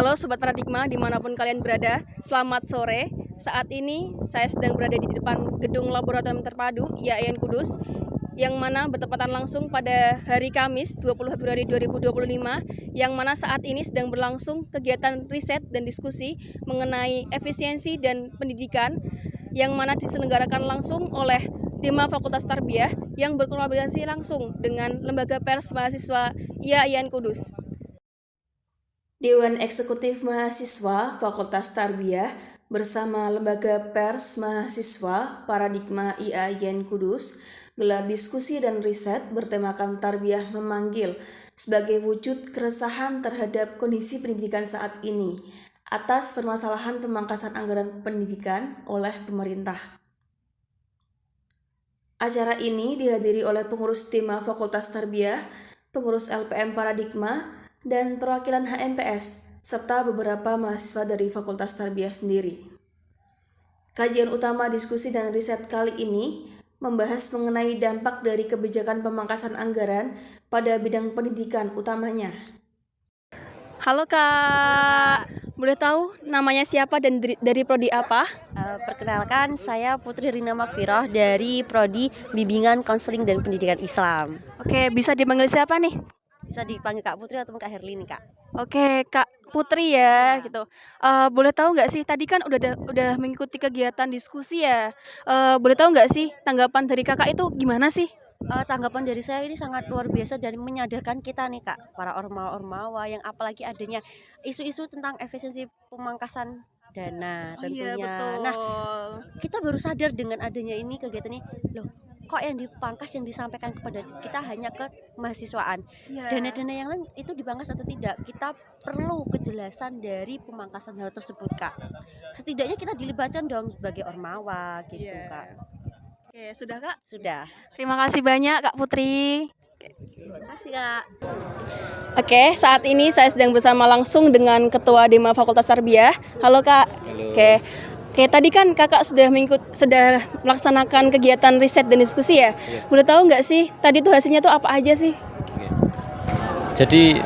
Halo Sobat Paradigma dimanapun kalian berada, selamat sore. Saat ini saya sedang berada di depan Gedung Laboratorium Terpadu IAIN Kudus, yang mana bertepatan langsung pada hari Kamis 20 Februari 2025, yang mana saat ini sedang berlangsung kegiatan riset dan diskusi mengenai efisiensi dan pendidikan, yang mana diselenggarakan langsung oleh Dema Fakultas Tarbiyah yang berkolaborasi langsung dengan Lembaga Pers Mahasiswa IAIN Kudus. Dewan Eksekutif Mahasiswa Fakultas Tarbiyah bersama Lembaga Pers Mahasiswa Paradigma IAIN Kudus gelar diskusi dan riset bertemakan Tarbiyah memanggil sebagai wujud keresahan terhadap kondisi pendidikan saat ini atas permasalahan pemangkasan anggaran pendidikan oleh pemerintah. Acara ini dihadiri oleh pengurus Dema Fakultas Tarbiyah, pengurus LPM Paradigma, dan perwakilan HMPS, serta beberapa mahasiswa dari Fakultas Tarbiyah sendiri. Kajian utama diskusi dan riset kali ini membahas mengenai dampak dari kebijakan pemangkasan anggaran pada bidang pendidikan utamanya. Halo Kak, boleh tahu namanya siapa dan dari prodi apa? Perkenalkan, saya Putri Rina Makfiroh dari Prodi Bimbingan Konseling dan Pendidikan Islam. Oke, bisa dipanggil siapa nih? Bisa dipanggil Kak Putri atau Kak Herlini, Kak. Oke, Kak Putri ya, gitu. Boleh tahu nggak sih, tadi kan udah mengikuti kegiatan diskusi ya. Boleh tahu nggak sih tanggapan dari kakak itu gimana sih? Tanggapan dari saya ini sangat luar biasa dan menyadarkan kita nih, Kak, para ormawa-ormawa yang apalagi adanya isu-isu tentang efisiensi pemangkasan dana tentunya. Iya, betul. Nah, kita baru sadar dengan adanya ini kegiatan ini, loh, kok yang dipangkas yang disampaikan kepada kita hanya ke mahasiswaan. Iya. Dana-dana yang lain itu dipangkas atau tidak? Kita perlu kejelasan dari pemangkasan hal tersebut, Kak. Setidaknya kita dilibatkan dong sebagai ormawa gitu, Iya. Kak. Oke, sudah Kak? Sudah. Terima kasih banyak Kak Putri. Terima kasih, Kak. Oke, saat ini saya sedang bersama langsung dengan Ketua Dema Fakultas Tarbiyah. Halo Kak. Halo. Oke, tadi kan kakak sudah melaksanakan kegiatan riset dan diskusi ya. Iya. Boleh tahu nggak sih tadi tuh hasilnya tuh apa aja sih? Oke. Jadi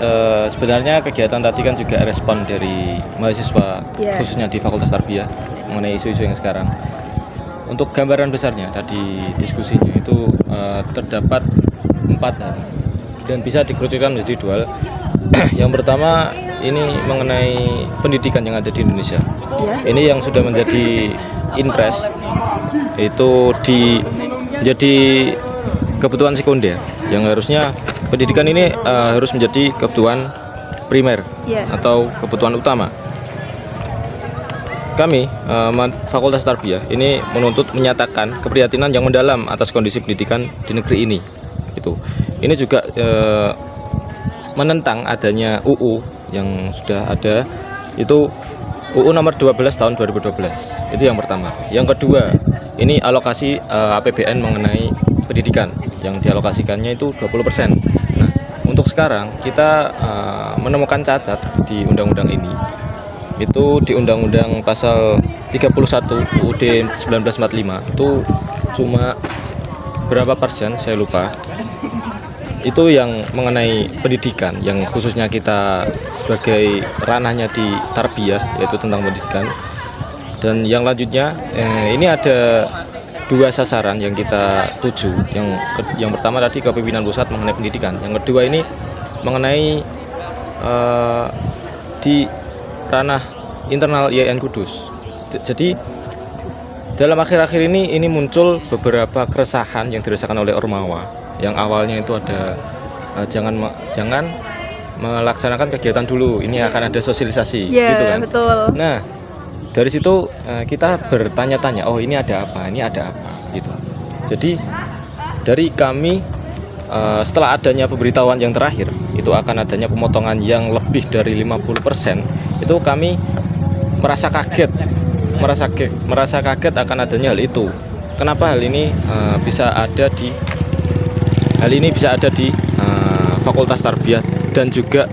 sebenarnya kegiatan tadi kan juga respon dari mahasiswa, Iya. khususnya di Fakultas Tarbiyah mengenai isu-isu yang sekarang. Untuk gambaran besarnya tadi diskusinya itu terdapat 4 hal dan bisa dikerucutkan menjadi 2 hal. Yang pertama ini mengenai pendidikan yang ada di Indonesia. Iya. Ini yang sudah menjadi impres itu menjadi kebutuhan sekunder yang harusnya pendidikan ini harus menjadi kebutuhan primer Iya. atau kebutuhan utama. Kami Fakultas Tarbiyah ini menyatakan keprihatinan yang mendalam atas kondisi pendidikan di negeri ini. Gitu. Ini juga menentang adanya UU yang sudah ada, itu UU nomor 12 tahun 2012. Itu yang pertama. Yang kedua, ini alokasi APBN mengenai pendidikan yang dialokasikannya itu 20%. Nah, untuk sekarang kita menemukan cacat di undang-undang ini. Itu di Undang-Undang Pasal 31 UUD 1945 itu cuma berapa persen saya lupa. Itu yang mengenai pendidikan yang khususnya kita sebagai ranahnya di Tarbiyah, yaitu tentang pendidikan. Dan yang lanjutnya ini ada 2 sasaran yang kita tuju. Yang pertama tadi ke pimpinan pusat mengenai pendidikan. Yang kedua ini mengenai di ranah internal IAIN Kudus. Jadi dalam akhir-akhir ini muncul beberapa keresahan yang dirasakan oleh ormawa. Yang awalnya itu ada jangan melaksanakan kegiatan dulu, ini akan ada sosialisasi, Iya, gitu kan. betul. Nah, dari situ kita bertanya-tanya, oh ini ada apa gitu. Jadi dari kami setelah adanya pemberitahuan yang terakhir itu akan adanya pemotongan yang lebih dari 50%, itu kami merasa kaget akan adanya hal itu. Kenapa hal ini bisa ada di Fakultas Tarbiyah dan juga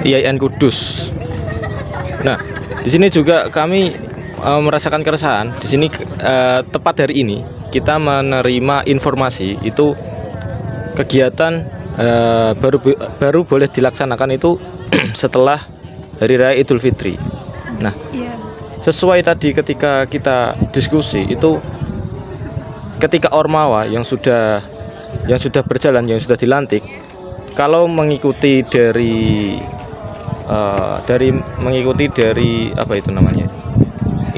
IAIN Kudus. Nah, di sini juga kami merasakan keresahan. Di sini tepat hari ini kita menerima informasi itu kegiatan baru boleh dilaksanakan itu setelah Hari Raya Idul Fitri. Nah, Iya. sesuai tadi ketika kita diskusi itu, ketika Ormawa yang sudah berjalan, yang sudah dilantik, kalau mengikuti dari apa itu namanya,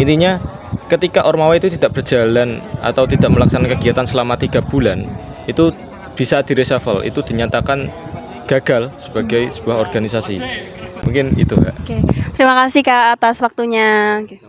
intinya ketika Ormawa itu tidak berjalan atau tidak melaksanakan kegiatan selama 3 bulan, itu bisa direshuffle, itu dinyatakan gagal sebagai sebuah organisasi. Mungkin itu, Kak. Oke. Terima kasih Kak atas waktunya. Oke.